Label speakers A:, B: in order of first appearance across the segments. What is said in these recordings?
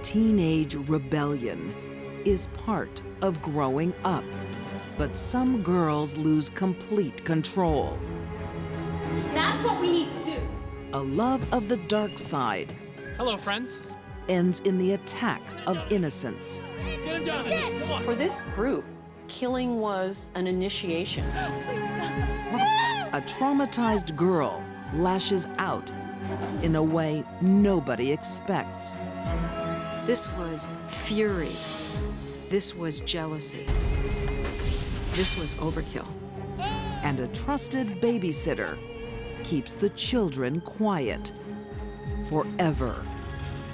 A: Teenage rebellion is part of growing up, but some girls lose complete control.
B: That's what we need to do.
A: A love of the dark side.
C: Hello, friends.
A: Ends in the attack of innocence.
D: For this group, killing was an initiation.
A: A traumatized girl lashes out in a way nobody expects.
E: This was fury. This was jealousy. This was overkill.
A: And a trusted babysitter keeps the children quiet forever.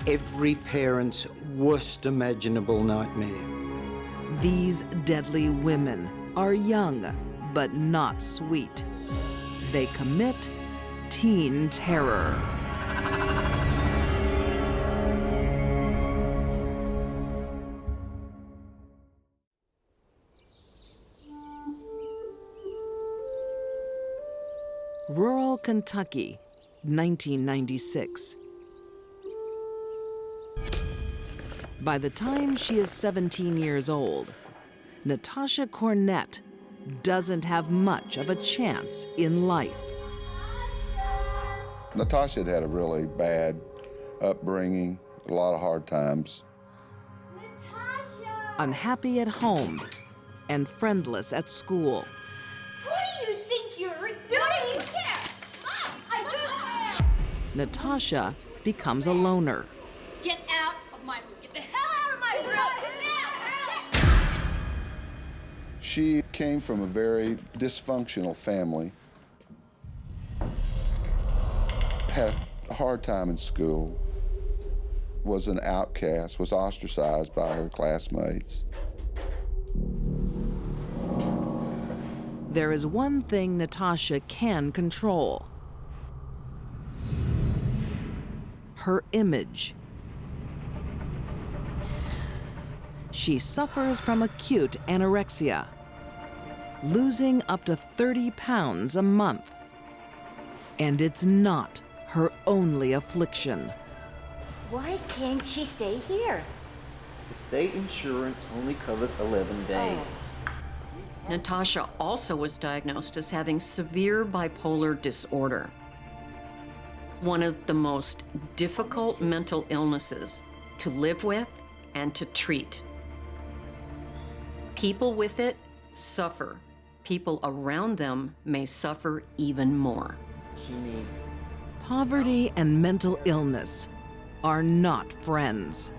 F: Every parent's worst imaginable nightmare.
A: These deadly women are young, but not sweet. They commit teen terror. Rural Kentucky, 1996. By the time she is 17 years old, Natasha Cornett doesn't have much of a chance in life.
G: Natasha had a really bad upbringing, a lot of hard times.
B: Natasha!
A: Unhappy at home and friendless at school.
B: Who do you think you're doing? I don't even care! Mom, I do care!
A: Natasha becomes a loner.
B: Get out of my room. Get the hell out of my room!
G: She came from a very dysfunctional family, had a hard time in school, was an outcast, was ostracized by her classmates.
A: There is one thing Natasha can control: her image. She suffers from acute anorexia, losing up to 30 pounds a month. And it's not her only affliction.
H: Why can't she stay here?
I: The state insurance only covers 11 days.
D: Natasha also was diagnosed as having severe bipolar disorder, one of the most difficult mental illnesses to live with and to treat. People with it suffer. People around them may suffer even more.
I: She needs
A: Poverty and mental illness are not friends.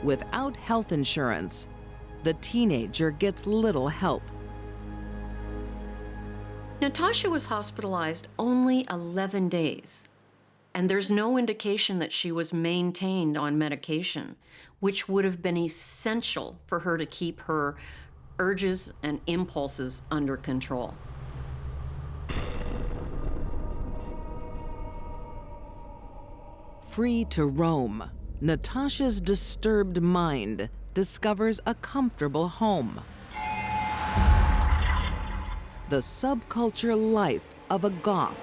A: Without health insurance, the teenager gets little help.
D: Natasha was hospitalized only 11 days, and there's no indication that she was maintained on medication, which would have been essential for her to keep her urges and impulses under control.
A: Free to roam, Natasha's disturbed mind discovers a comfortable home. The subculture life of a goth,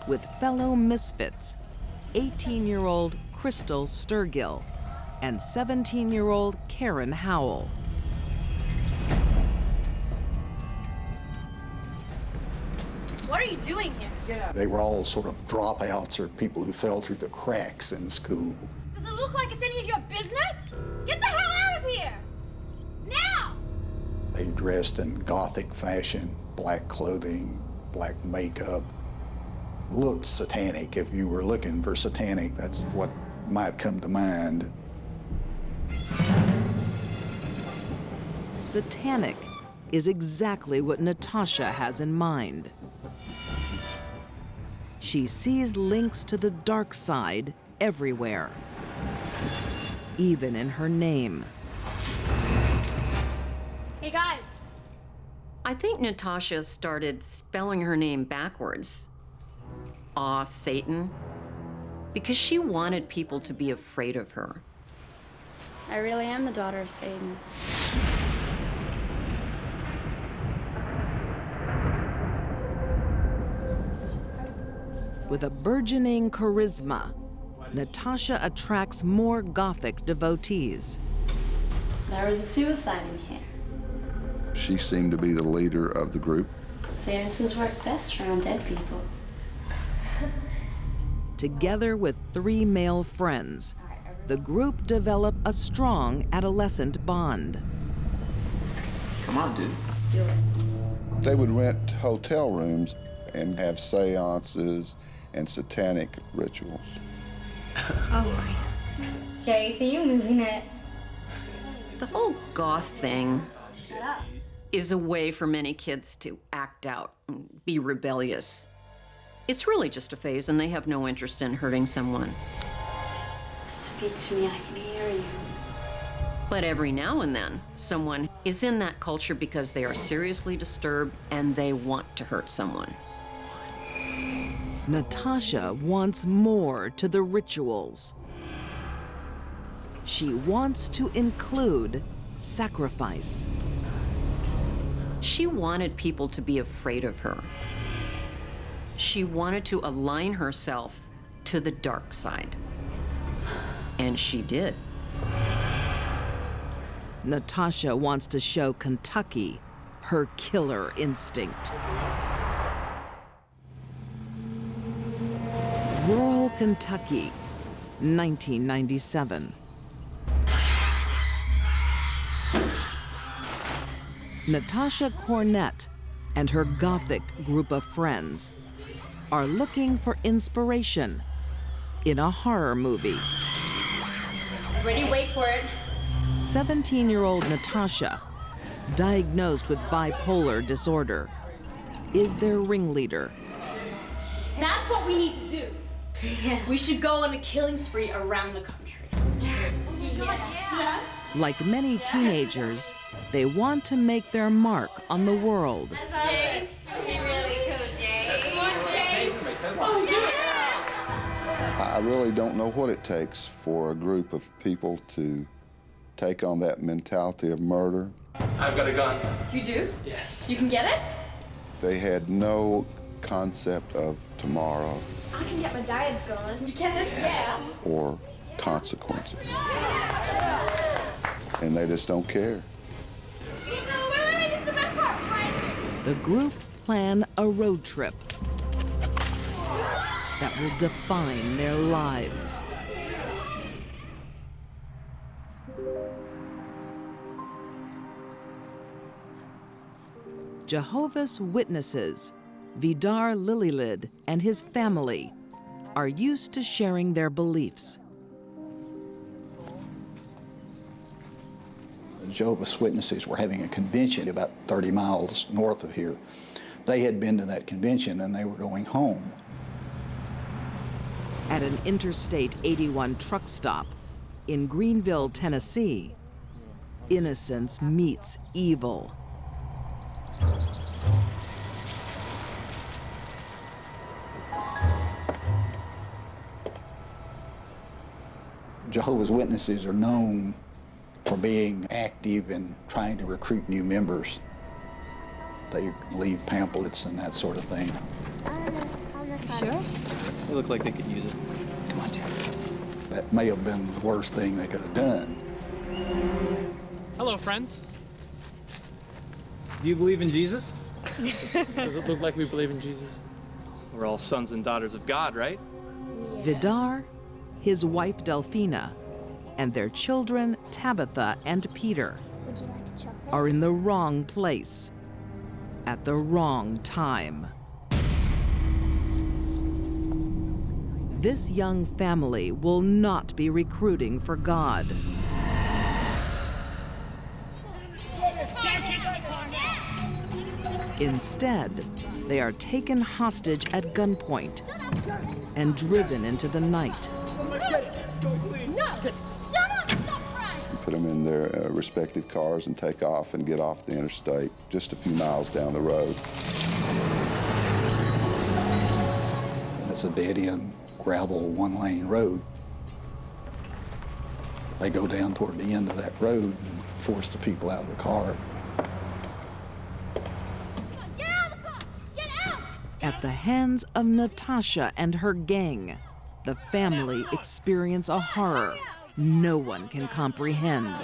A: with fellow misfits, 18-year-old Crystal Sturgill and 17-year-old Karen Howell.
B: What are you doing here?
J: They were all sort of dropouts or people who fell through the cracks in school.
B: Does it look like it's any of your business? Get the hell out of here! Now!
J: They dressed in gothic fashion, black clothing, black makeup. Looked satanic. If you were looking for satanic, that's what might come to mind.
A: Satanic is exactly what Natasha has in mind. She sees links to the dark side everywhere, even in her name.
B: Hey guys!
D: I think Natasha started spelling her name backwards. Aw, Satan, because she wanted people to be afraid of her.
B: I really am the daughter of Satan.
A: With a burgeoning charisma, Natasha attracts more Gothic devotees.
C: There was a suicide in here.
G: She seemed to be the leader of the group.
C: Seances work best around dead people.
A: Together with 3 male friends, the group develop a strong adolescent bond.
I: Come on, dude.
C: Do it.
G: They would rent hotel rooms and have seances and satanic rituals.
B: Oh boy. Jay, so you moving it?
D: The whole goth thing is a way for many kids to act out and be rebellious. It's really just a phase, and they have no interest in hurting someone.
C: Speak to me, I can hear you.
D: But every now and then, someone is in that culture because they are seriously disturbed and they want to hurt someone.
A: Natasha wants more to the rituals. She wants to include sacrifice.
D: She wanted people to be afraid of her. She wanted to align herself to the dark side. And she did.
A: Natasha wants to show Kentucky her killer instinct. Rural Kentucky, 1997. Natasha Cornett and her Gothic group of friends are looking for inspiration in a horror movie.
B: Ready, wait for it.
A: 17-year-old Natasha, diagnosed with bipolar disorder, is their ringleader.
B: That's what we need to do. We should go on a killing spree around the country. Yeah.
A: Like many teenagers, they want to make their mark on the world.
B: Jace. You're really cool, Jace. Come on, Jace. Oh, yeah.
G: I really don't know what it takes for a group of people to take on that mentality of murder.
K: I've got a gun.
B: You do?
K: Yes.
B: You can get it?
G: They had no concept of tomorrow
B: I can get my diets going. You can? Yeah.
G: or consequences. And they just don't care.
B: Wait, this is the best part. Right.
A: The group plan a road trip that will define their lives. Jehovah's Witnesses, Vidar Lilylid and his family are used to sharing their beliefs.
J: The Jehovah's Witnesses were having a convention about 30 miles north of here. They had been to that convention and they were going home.
A: At an Interstate 81 truck stop in Greenville, Tennessee, innocence meets evil.
J: Jehovah's Witnesses are known for being active and trying to recruit new members. They leave pamphlets and that sort of thing.
H: Sure.
K: They look like they could use it. Come on, Dad.
J: That may have been the worst thing they could have done.
K: Hello, friends. Do you believe in Jesus? Does it look like we believe in Jesus? We're all sons and daughters of God, right?
A: Vidar, his wife Delphina, and their children Tabitha and Peter are in the wrong place at the wrong time. This young family will not be recruiting for God. Instead, they are taken hostage at gunpoint and driven into the night.
G: Put them in their respective cars and take off and get off the interstate just a few miles down the road.
J: And it's a dead-end gravel one-lane road. They go down toward the end of that road and force the people out of the car.
B: Get out of the car! Get out!
A: At the hands of Natasha and her gang, the family experience a horror no one can comprehend.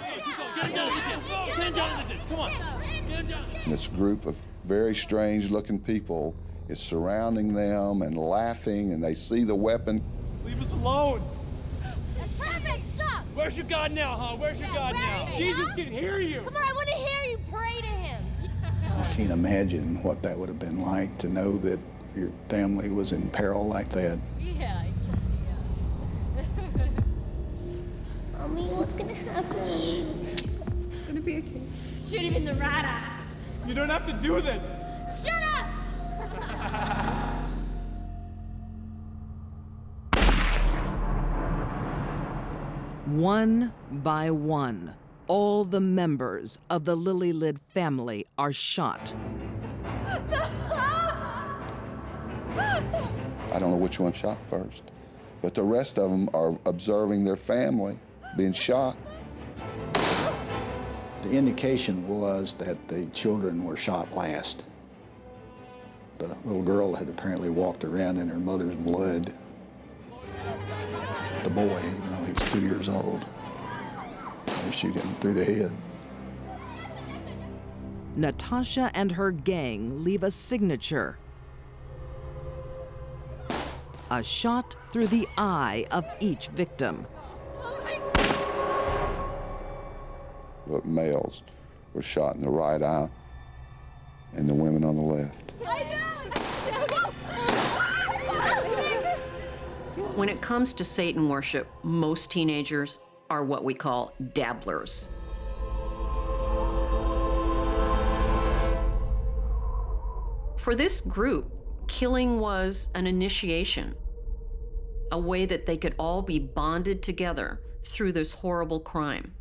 G: This group of very strange-looking people is surrounding them and laughing, and they see the weapon.
K: Leave us alone.
B: That's perfect. Stop.
K: Where's your God now, huh? Where's your God now? Jesus can hear you.
B: Come on, I want to hear you pray to him.
J: I can't imagine what that would have been like to know that your family was in peril like that.
B: Yeah.
H: Mommy, what's gonna happen?
C: It's gonna be okay.
B: Shoot him in the right eye.
K: You don't have to do this.
B: Shut up!
A: One by one, all the members of the Lily Lid family are shot.
G: I don't know which one shot first, but the rest of them are observing their family being shot.
J: The indication was that the children were shot last. The little girl had apparently walked around in her mother's blood. The boy, even though he was 2 years old, they shoot him through the head.
A: Natasha and her gang leave a signature. A shot through the eye of each victim.
G: The males were shot in the right eye, and the women on the left.
D: When it comes to Satan worship, most teenagers are what we call dabblers. For this group, killing was an initiation, a way that they could all be bonded together through this horrible crime.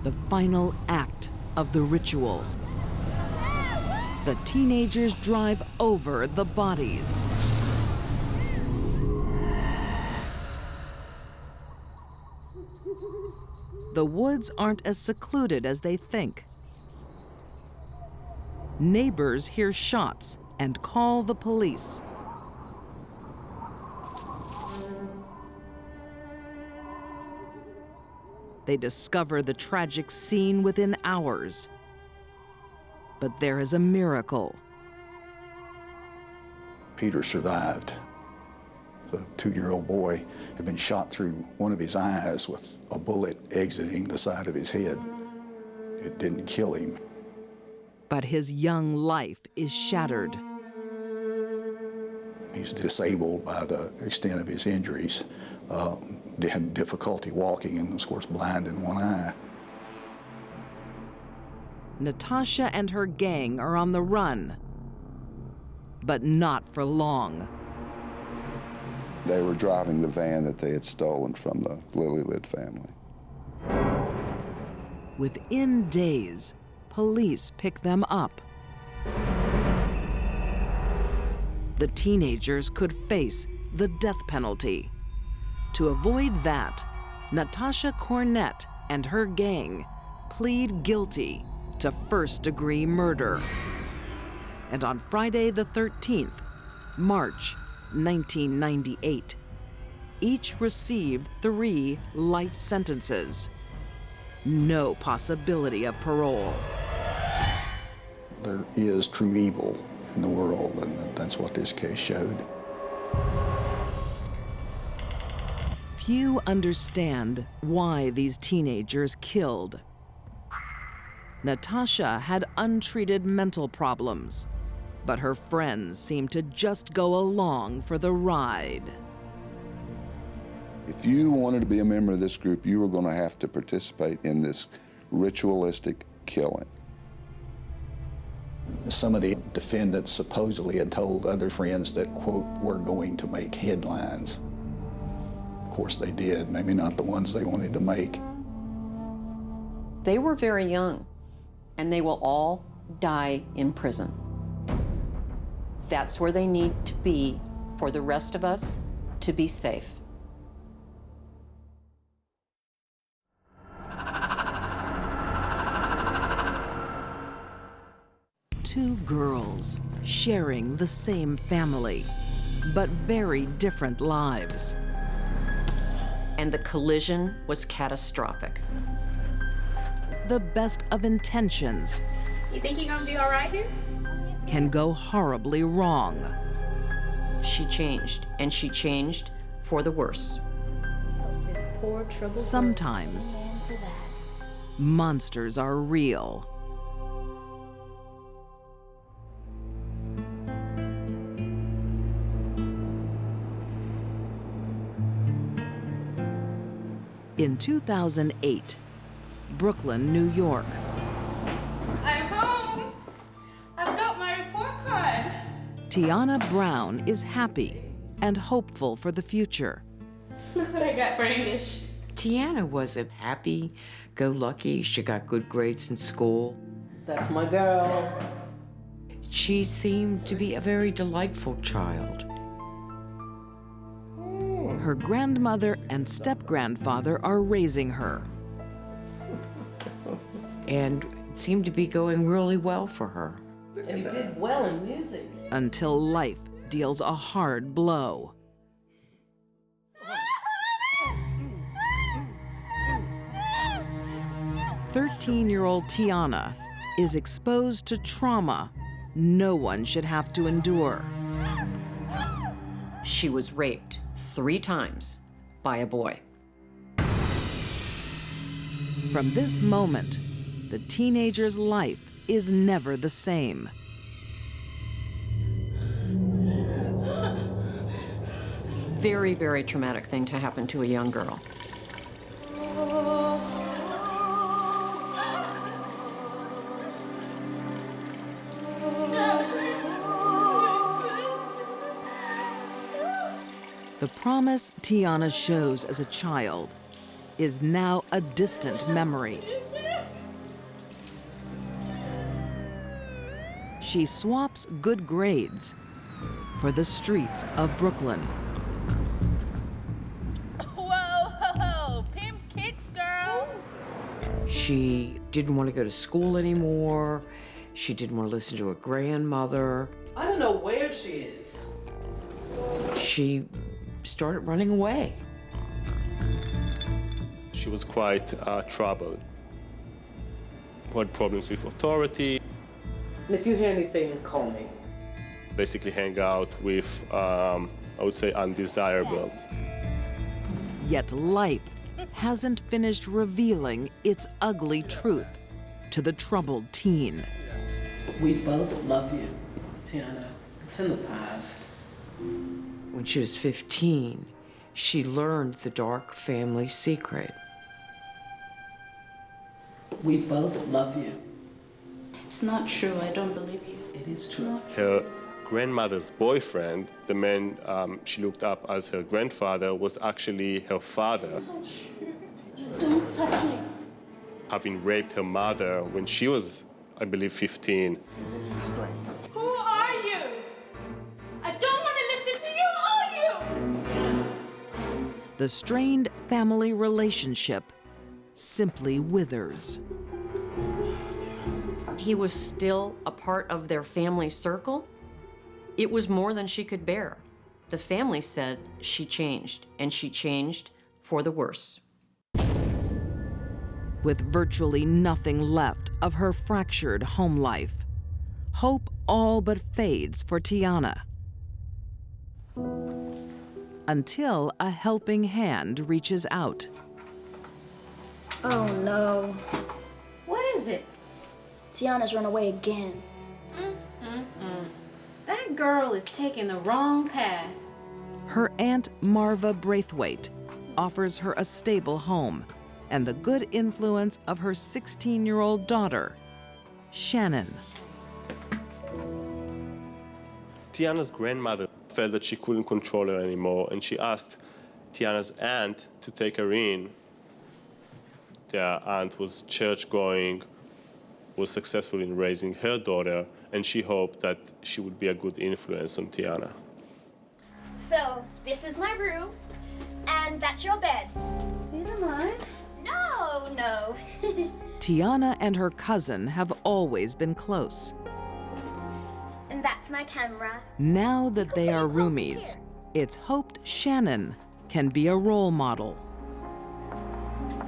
A: The final act of the ritual. The teenagers drive over the bodies. The woods aren't as secluded as they think. Neighbors hear shots and call the police. They discover the tragic scene within hours. But there is a miracle.
J: Peter survived. The 2-year-old boy had been shot through one of his eyes with a bullet exiting the side of his head. It didn't kill him.
A: But his young life is shattered.
J: He's disabled by the extent of his injuries. They had difficulty walking and, of course, blind in one eye.
A: Natasha and her gang are on the run, but not for long.
G: They were driving the van that they had stolen from the Lily Lid family.
A: Within days, police pick them up. The teenagers could face the death penalty. To avoid that, Natasha Cornett and her gang plead guilty to first-degree murder. And on Friday the 13th, March 1998, each received 3 life sentences. No possibility of parole.
J: There is true evil in the world, and that's what this case showed.
A: Few understand why these teenagers killed. Natasha had untreated mental problems, but her friends seemed to just go along for the ride.
G: If you wanted to be a member of this group, you were going to have to participate in this ritualistic killing.
J: Some of the defendants supposedly had told other friends that, quote, we're going to make headlines. Of course they did, maybe not the ones they wanted to make.
D: They were very young, and they will all die in prison. That's where they need to be for the rest of us to be safe.
A: Two girls sharing the same family, but very different lives.
D: And the collision was catastrophic.
A: The best of intentions
B: You think you're gonna be all right here?
A: can go horribly wrong.
D: She changed, and she changed for the worse.
B: This poor troubled
A: Sometimes monsters are real. In 2008, Brooklyn, New York.
C: I'm home. I've got my report card.
A: Tiana Brown is happy and hopeful for the future.
C: Look what I got for English.
L: Tiana wasn't happy-go-lucky. She got good grades in school.
M: That's my girl.
L: She seemed to be a very delightful child.
A: Her grandmother and step-grandfather are raising her.
L: And it seemed to be going really well for her.
M: And he did well in music.
A: Until life deals a hard blow. Thirteen-year-old Tiana is exposed to trauma no one should have to endure.
D: She was raped 3 times by a boy.
A: From this moment, the teenager's life is never the same.
D: Very, very traumatic thing to happen to a young girl.
A: The promise Tiana shows as a child is now a distant memory. She swaps good grades for the streets of Brooklyn.
C: Whoa, pimp kicks, girl.
L: She didn't want to go to school anymore. She didn't want to listen to her grandmother.
M: I don't know where she is.
L: She started running away.
N: She was quite troubled. Had problems with authority.
M: And if you hear anything, call me.
N: Basically hang out with, I would say, undesirables.
A: Yet life hasn't finished revealing its ugly truth to the troubled teen.
M: We both love you, Tiana. It's in the past.
L: When she was 15, she learned the dark family secret.
M: We both love you.
B: It's not true. I don't believe you.
M: It is true.
N: Her grandmother's boyfriend, the man she looked up as her grandfather, was actually her father.
B: Don't touch me.
N: Having raped her mother when she was, I believe, 15.
C: Who are you? I don't want to listen to you, are you?
A: The strained family relationship simply withers.
D: He was still a part of their family circle. It was more than she could bear. The family said she changed, and she changed for the worse.
A: With virtually nothing left of her fractured home life, hope all but fades for Tiana. Until a helping hand reaches out.
H: Oh no.
B: What is it?
H: Tiana's run away again.
B: That girl is taking the wrong path.
A: Her Aunt Marva Braithwaite offers her a stable home and the good influence of her 16-year-old daughter, Shannon.
N: Tiana's grandmother felt that she couldn't control her anymore, and she asked Tiana's aunt to take her in. Their aunt was church-going, was successful in raising her daughter, and she hoped that she would be a good influence on Tiana.
H: So, this is my room, and that's your bed.
B: These are mine.
H: No.
A: Tiana and her cousin have always been close.
H: And that's my camera.
A: Now that they are roomies, it's hoped Shannon can be a role model.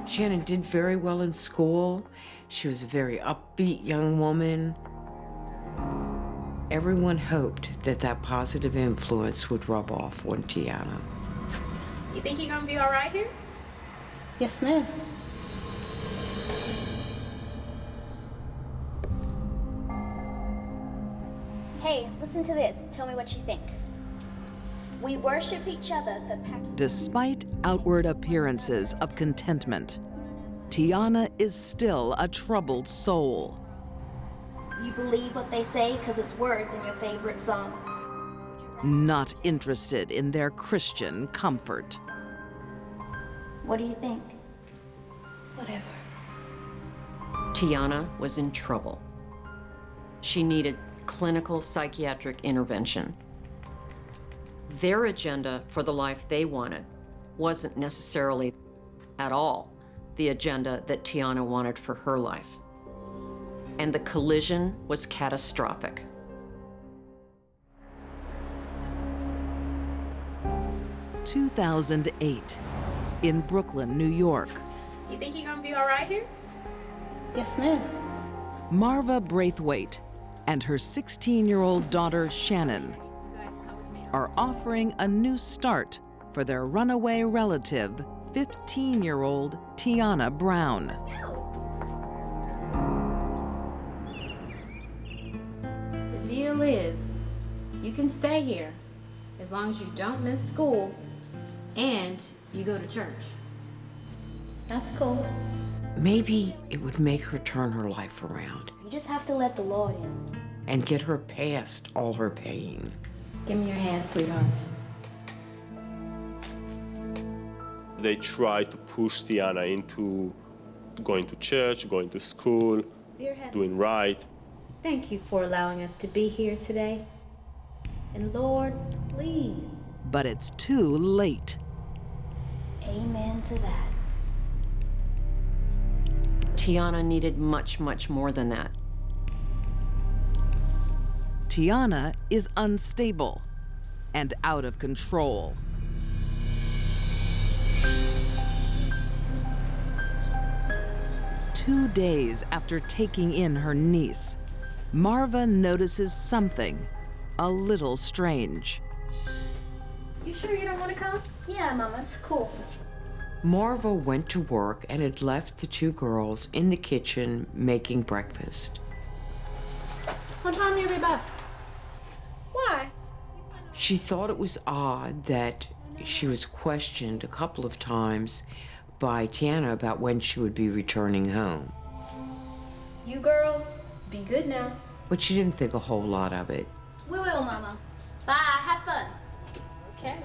L: Shannon did very well in school. She was a very upbeat young woman. Everyone hoped that that positive influence would rub off on Tiana.
B: You think you're gonna be all right here?
M: Yes, ma'am.
H: Hey, listen to this. Tell me what you think. We worship each other for packing.
A: Despite outward appearances of contentment, Tiana is still a troubled soul.
H: You believe what they say because it's words in your favorite song.
A: Not interested in their Christian comfort.
H: What do you think?
B: Whatever.
D: Tiana was in trouble. She needed clinical psychiatric intervention. Their agenda for the life they wanted wasn't necessarily at all the agenda that Tiana wanted for her life. And the collision was catastrophic.
A: In 2008, in Brooklyn, New York,
B: You think you're gonna be all right here?
M: Yes, ma'am.
A: Marva Braithwaite and her 16-year-old daughter, Shannon, are offering a new start for their runaway relative, 15-year-old Tiana Brown.
B: The deal is, you can stay here as long as you don't miss school and you go to church. That's cool.
L: Maybe it would make her turn her life around
H: You just have to let the Lord in.
L: and get her past all her pain.
B: Give me your hand, sweetheart.
N: They try to push Tiana into going to church, going to school,
B: Dear Heaven,
N: doing right.
B: thank you for allowing us to be here today. And Lord, please.
A: But it's too late.
H: Amen to that.
D: Tiana needed much, much more than that.
A: Tiana is unstable and out of control. Two days after taking in her niece, Marva notices something a little strange.
B: You sure you don't want to come?
H: Yeah, Mama, it's cool.
L: Marva went to work and had left the two girls in the kitchen making breakfast.
M: What time will you be back?
B: Why?
L: She thought it was odd that she was questioned a couple of times by Tiana about when she would be returning home.
B: You girls, be good now.
L: But she didn't think a whole lot of it.
H: We will, Mama. Bye, have fun.
B: Okay.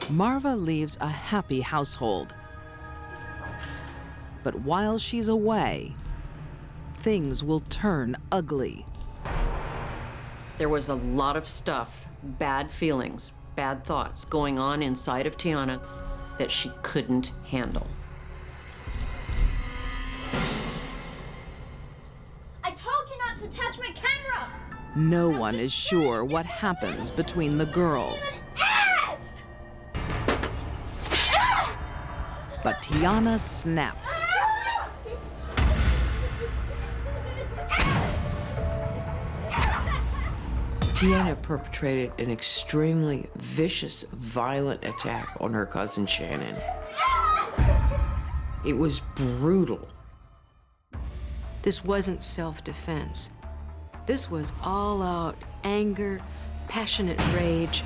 A: Marva leaves a happy household. But while she's away, things will turn ugly.
D: There was a lot of stuff, bad feelings, bad thoughts going on inside of Tiana that she couldn't handle.
H: I told you not to touch my camera!
A: No one is sure what happens between the girls. But Tiana snaps.
L: Tiana perpetrated an extremely vicious, violent attack on her cousin Shannon. It was brutal.
E: This wasn't self-defense. This was all-out anger, passionate rage.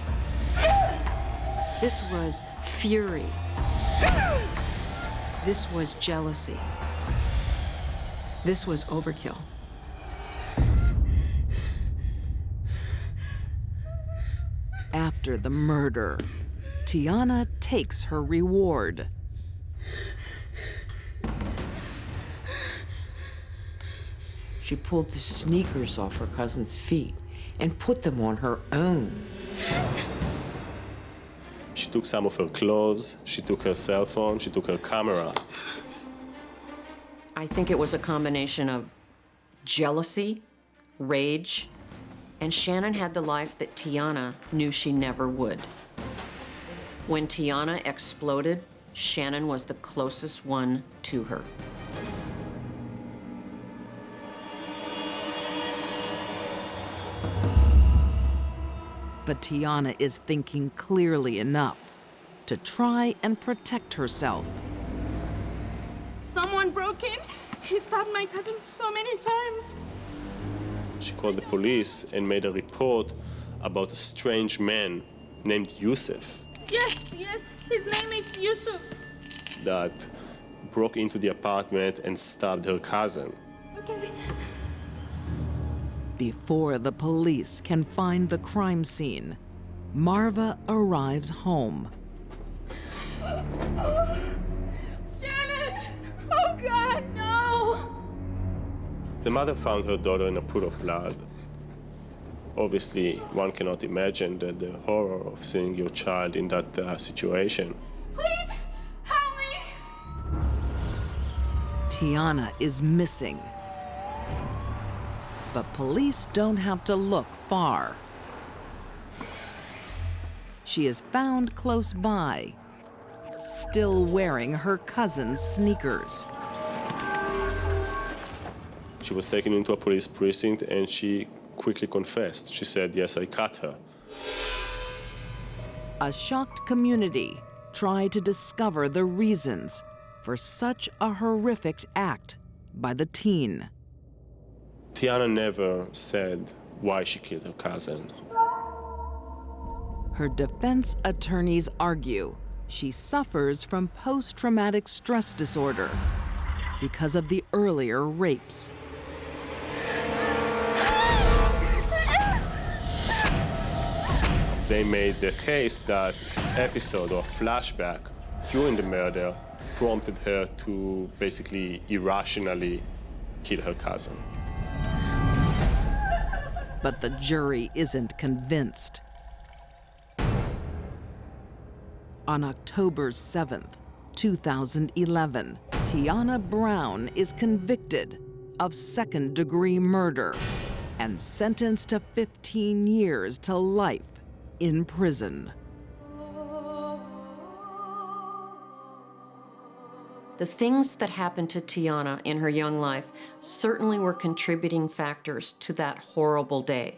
E: This was fury. This was jealousy. This was overkill.
A: After the murder, Tiana takes her reward.
L: She pulled the sneakers off her cousin's feet and put them on her own.
N: She took some of her clothes, she took her cell phone, she took her camera.
D: I think it was a combination of jealousy, rage, And Shannon had the life that Tiana knew she never would. When Tiana exploded, Shannon was the closest one to her.
A: But Tiana is thinking clearly enough to try and protect herself.
C: Someone broke in. He stabbed my cousin so many times.
N: She called the police and made a report about a strange man named Yusuf
C: Yes, his name is Yusuf.
N: that broke into the apartment and stabbed her cousin.
C: Okay.
A: Before the police can find the crime scene, Marva arrives home.
C: Shannon! Oh God, no!
N: The mother found her daughter in a pool of blood. Obviously, one cannot imagine the horror of seeing your child in that situation.
C: Please, help me!
A: Tiana is missing. But police don't have to look far. She is found close by, still wearing her cousin's sneakers.
N: She was taken into a police precinct and she quickly confessed. She said, yes, I cut her.
A: A shocked community tried to discover the reasons for such a horrific act by the teen.
N: Tiana never said why she killed her cousin.
A: Her defense attorneys argue she suffers from post-traumatic stress disorder because of the earlier rapes.
N: They made the case that episode or flashback during the murder prompted her to basically irrationally kill her cousin.
A: But the jury isn't convinced. On October 7th, 2011, Tiana Brown is convicted of second-degree murder and sentenced to 15 years to life in prison.
D: The things that happened to Tiana in her young life certainly were contributing factors to that horrible day.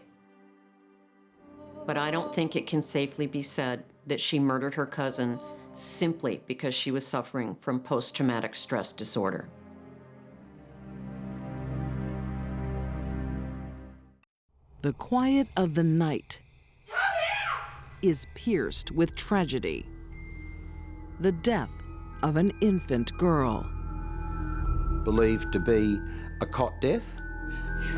D: But I don't think it can safely be said that she murdered her cousin simply because she was suffering from post-traumatic stress disorder.
A: The quiet of the night is pierced with tragedy. The death of an infant girl.
F: Believed to be a cot death.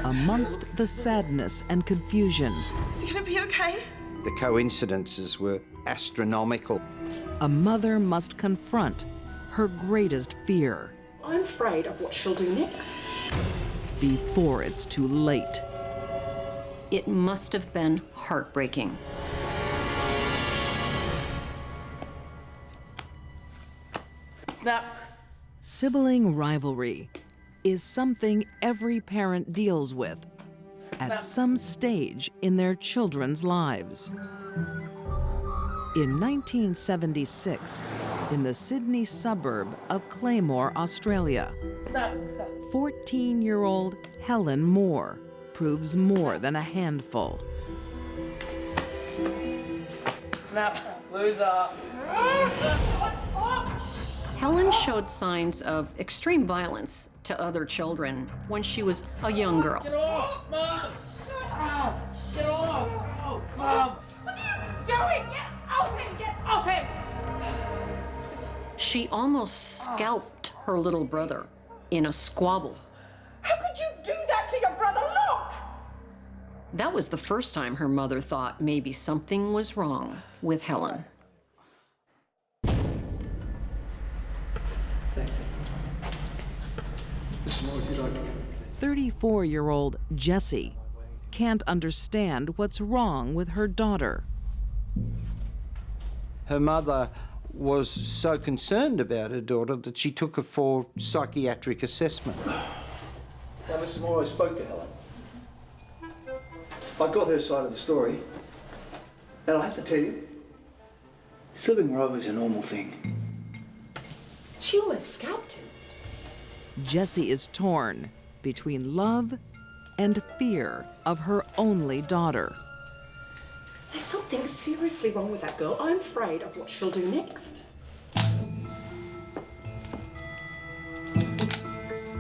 A: Amongst the sadness and confusion,
C: Is he gonna be okay?
F: The coincidences were astronomical.
A: a mother must confront her greatest fear
M: I'm afraid of what she'll do next.
A: before it's too late.
D: It must have been heartbreaking.
M: Snap.
A: Sibling rivalry is something every parent deals with at some stage in their children's lives. In 1976, in the Sydney suburb of Claymore, Australia, 14-year-old Helen Moore proves more than a handful.
M: Snap. Loser.
D: Helen showed signs of extreme violence to other children when she was a young girl.
C: Get off, Mom! Get off! Mom! What are you doing? Get off him! Get off him!
D: She almost scalped her little brother in a squabble.
C: How could you do that to your brother? Look!
D: That was the first time her mother thought maybe something was wrong with Helen.
A: 34-year-old Jessie can't understand what's wrong with her daughter.
F: Her mother was so concerned about her daughter that she took her for psychiatric assessment.
O: Now, Mrs. Moore, I spoke to Helen. I got her side of the story, and I have to tell you, slipping her over is a normal thing.
P: She almost scalped him.
A: Jessie is torn between love and fear of her only daughter.
P: There's something seriously wrong with that girl. I'm afraid of what she'll do next.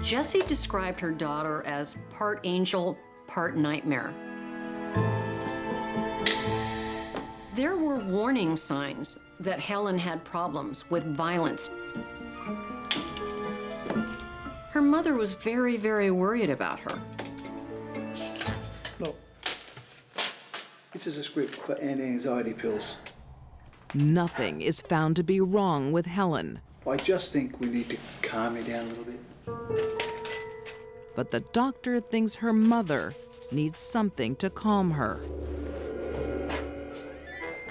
D: Jessie described her daughter as part angel, part nightmare. There were warning signs that Helen had problems with violence. Her mother was very, very worried about her.
O: Look, this is a script for anti-anxiety pills.
A: Nothing is found to be wrong with Helen.
O: I just think we need to calm her down a little bit.
A: But the doctor thinks her mother needs something to calm her.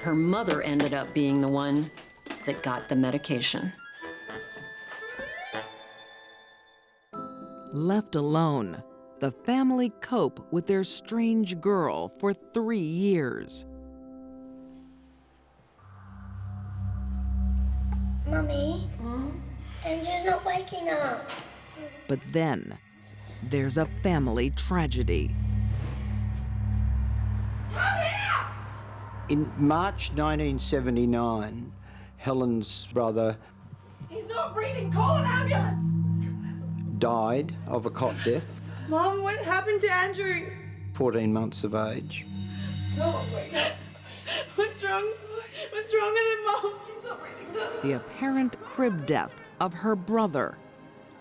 D: Her mother ended up being the one that got the medication.
A: Left alone, the family cope with their strange girl for 3 years.
H: Mummy, Andrew's not waking up.
A: But then, there's a family tragedy.
F: In March 1979, Helen's brother
C: He's not breathing. Call an ambulance.
F: died of a cot death,
C: Mom, what happened to Andrew?
F: 14 months of age.
C: Oh my God. What's wrong? What's wrong with him, Mom? He's not breathing.
A: The apparent crib death of her brother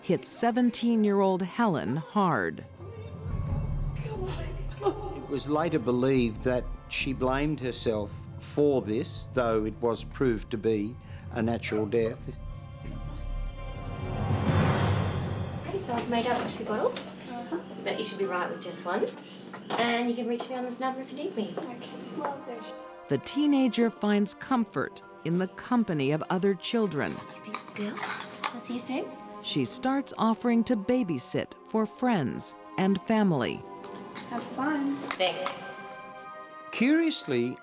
A: hit 17-year-old Helen hard.
F: It was later believed that she blamed herself for this, though it was proved to be a natural death.
H: Okay, so I've made up 2 bottles. But you should be right with just one. And you can reach me on this number if you need me. Okay.
A: The teenager finds comfort in the company of other children.
H: Good. I'll see you soon.
A: She starts offering to babysit for friends and family.
C: Have fun.
H: Thanks.
F: Curiously,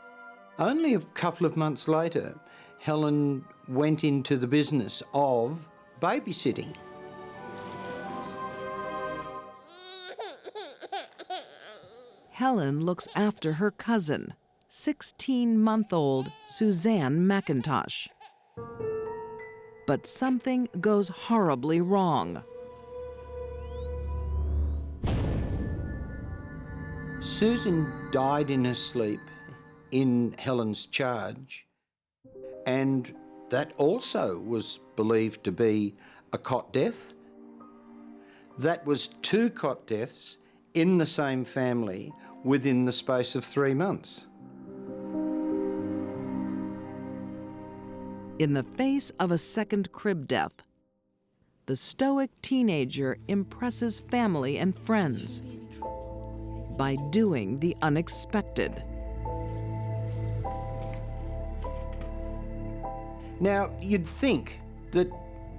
F: only a couple of months later, Helen went into the business of babysitting.
A: Helen looks after her cousin, 16-month-old Suzanne McIntosh. But something goes horribly wrong.
F: Susan died in her sleep in Helen's charge, and that also was believed to be a cot death. That was 2 cot deaths in the same family within the space of 3 months.
A: In the face of a second crib death, the stoic teenager impresses family and friends by doing the unexpected.
F: Now, you'd think that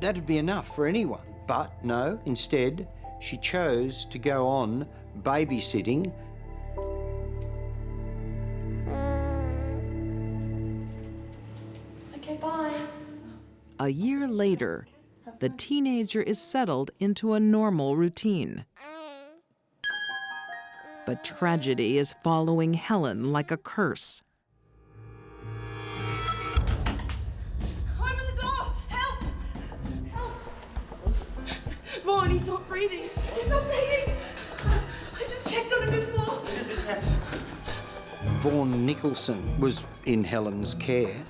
F: that'd be enough for anyone, but no, instead, she chose to go on babysitting.
H: Okay, bye.
A: A year later, the teenager is settled into a normal routine. But tragedy is following Helen like a curse.
C: Open the door! Help! Help! Vaughn, he's not breathing. He's not breathing. I just checked on him before.
F: When did this happen? Vaughan Nicholson was in Helen's care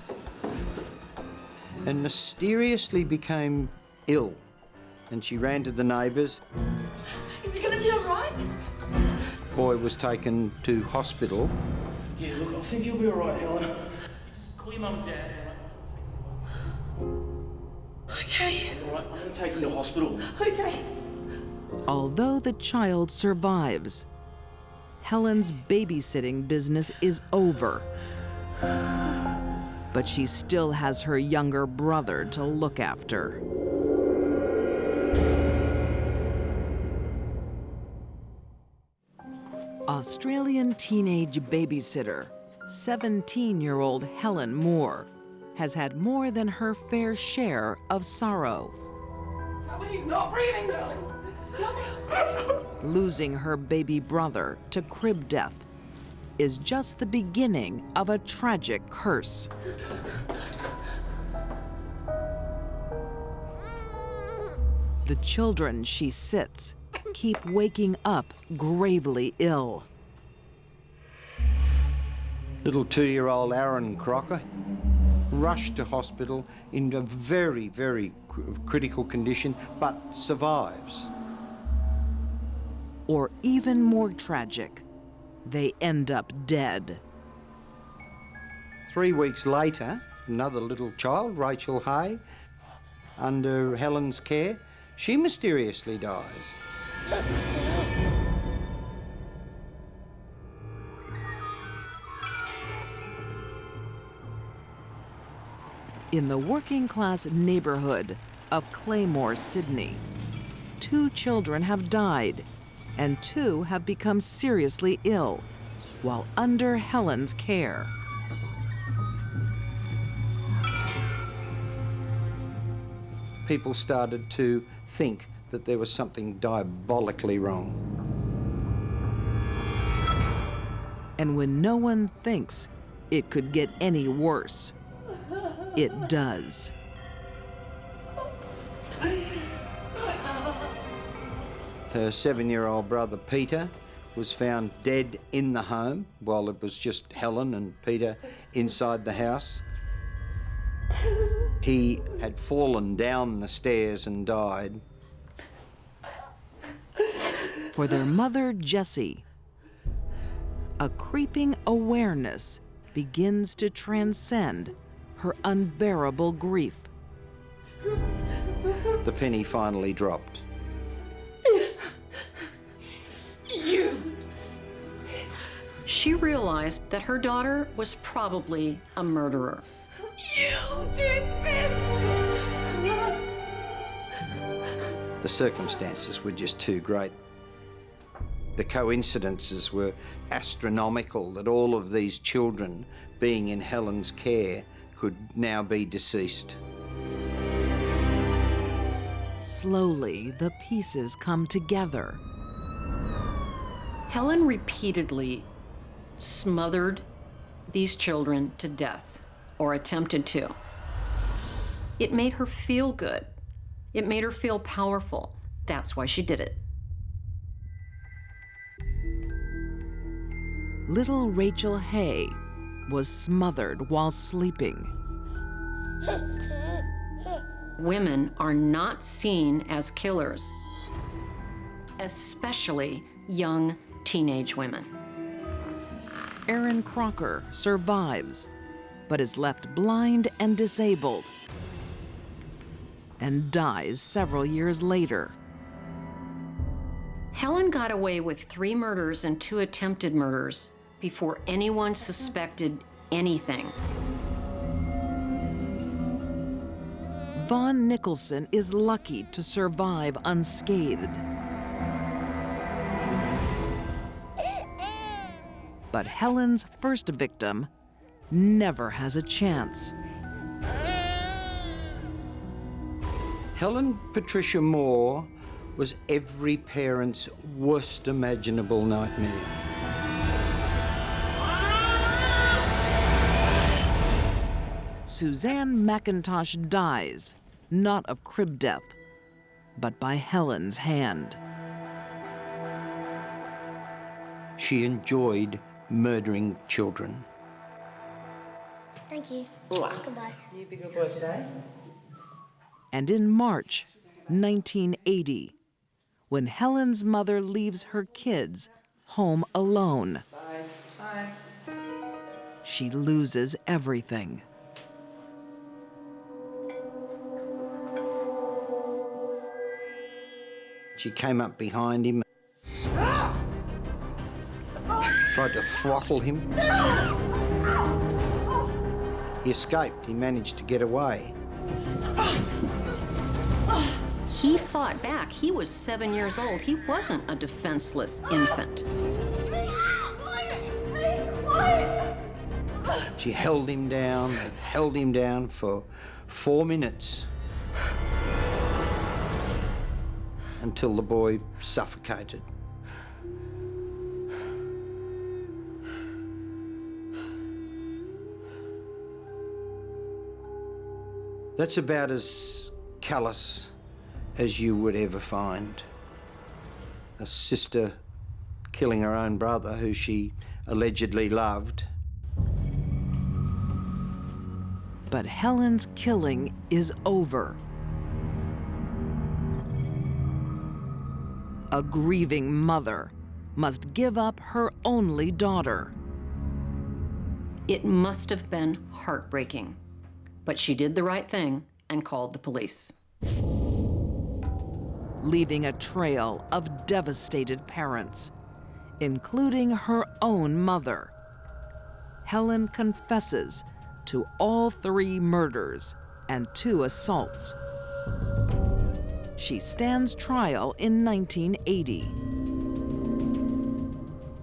F: and mysteriously became ill, and she ran to the neighbours.
C: Is he gonna be all right?
F: Boy was taken to hospital.
K: Yeah, look, I think you'll be all right, Helen. Just call your mum and dad.
C: Okay.
K: All right, I'm going to take him to hospital.
C: Okay.
A: Although the child survives, Helen's babysitting business is over. But she still has her younger brother to look after. Australian teenage babysitter, 17-year-old Helen Moore, has had more than her fair share of sorrow.
C: He's not breathing, darling.
A: Losing her baby brother to crib death is just the beginning of a tragic curse. The children she sits keep waking up gravely ill.
F: Little 2-year-old Aaron Crocker rushed to hospital in a very, very critical condition, but survives.
A: Or even more tragic, they end up dead.
F: 3 weeks later, another little child, Rachel Hay, under Helen's care, she mysteriously dies.
A: In the working-class neighborhood of Claymore, Sydney, 2 children have died and 2 have become seriously ill while under Helen's care.
F: People started to think that there was something diabolically wrong.
A: And when no one thinks it could get any worse, it does.
F: Her 7-year-old brother Peter was found dead in the home while it was just Helen and Peter inside the house. He had fallen down the stairs and died.
A: For their mother, Jessie, a creeping awareness begins to transcend her unbearable grief.
F: The penny finally dropped.
D: She realized that her daughter was probably a murderer.
C: You did this!
F: The circumstances were just too great. The coincidences were astronomical that all of these children being in Helen's care could now be deceased.
A: Slowly, the pieces come together.
D: Helen repeatedly smothered these children to death, or attempted to. It made her feel good. It made her feel powerful. That's why she did it.
A: Little Rachel Hay was smothered while sleeping.
D: Women are not seen as killers, especially young teenage women.
A: Aaron Crocker survives, but is left blind and disabled, and dies several years later.
D: Helen got away with 3 murders and 2 attempted murders before anyone suspected anything.
A: Vaughn Nicholson is lucky to survive unscathed. But Helen's first victim never has a chance.
F: Helen Patricia Moore was every parent's worst imaginable nightmare.
A: Suzanne McIntosh dies, not of crib death, but by Helen's hand.
F: She enjoyed murdering children.
H: Thank you. Goodbye.
C: You be a good boy today.
A: And in March 1980, when Helen's mother leaves her kids home alone,
C: Bye.
A: she loses everything.
F: She came up behind him, tried to throttle him. He escaped. He managed to get away.
D: He fought back. He was 7 years old. He wasn't a defenseless infant.
F: She held him down for 4 minutes until the boy suffocated. That's about as callous as you would ever find. A sister killing her own brother, who she allegedly loved.
A: But Helen's killing is over. A grieving mother must give up her only daughter.
D: It must have been heartbreaking, but she did the right thing and called the police.
A: Leaving a trail of devastated parents, including her own mother. Helen confesses to all 3 murders and 2 assaults. She stands trial in 1980.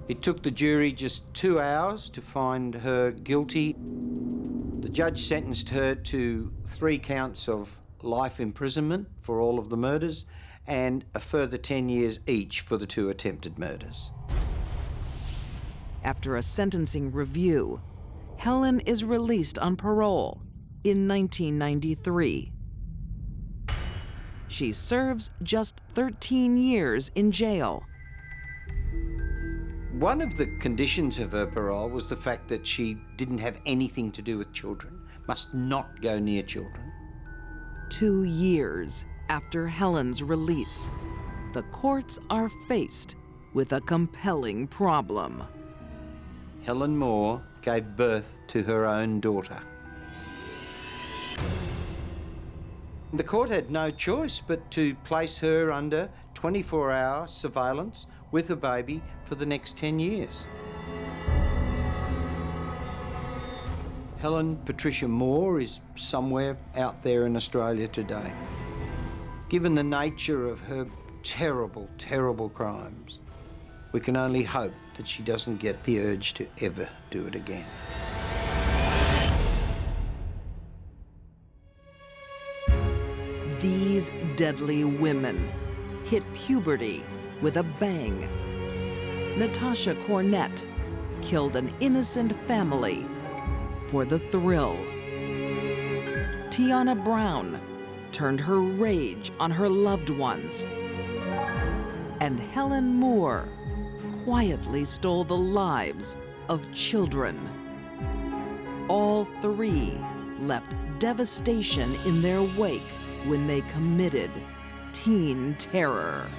F: It took the jury just 2 hours to find her guilty. The judge sentenced her to 3 counts of life imprisonment for all of the murders and a further 10 years each for the 2 attempted murders.
A: After a sentencing review, Helen is released on parole in 1993. She serves just 13 years in jail.
F: One of the conditions of her parole was the fact that she didn't have anything to do with children, must not go near children.
A: 2 years after Helen's release, the courts are faced with a compelling problem.
F: Helen Moore gave birth to her own daughter. The court had no choice but to place her under 24-hour surveillance with a baby for the next 10 years. Helen Patricia Moore is somewhere out there in Australia today. Given the nature of her terrible, terrible crimes, we can only hope that she doesn't get the urge to ever do it again.
A: These deadly women hit puberty with a bang. Natasha Cornett killed an innocent family for the thrill. Tiana Brown turned her rage on her loved ones. And Helen Moore quietly stole the lives of children. All 3 left devastation in their wake when they committed teen terror.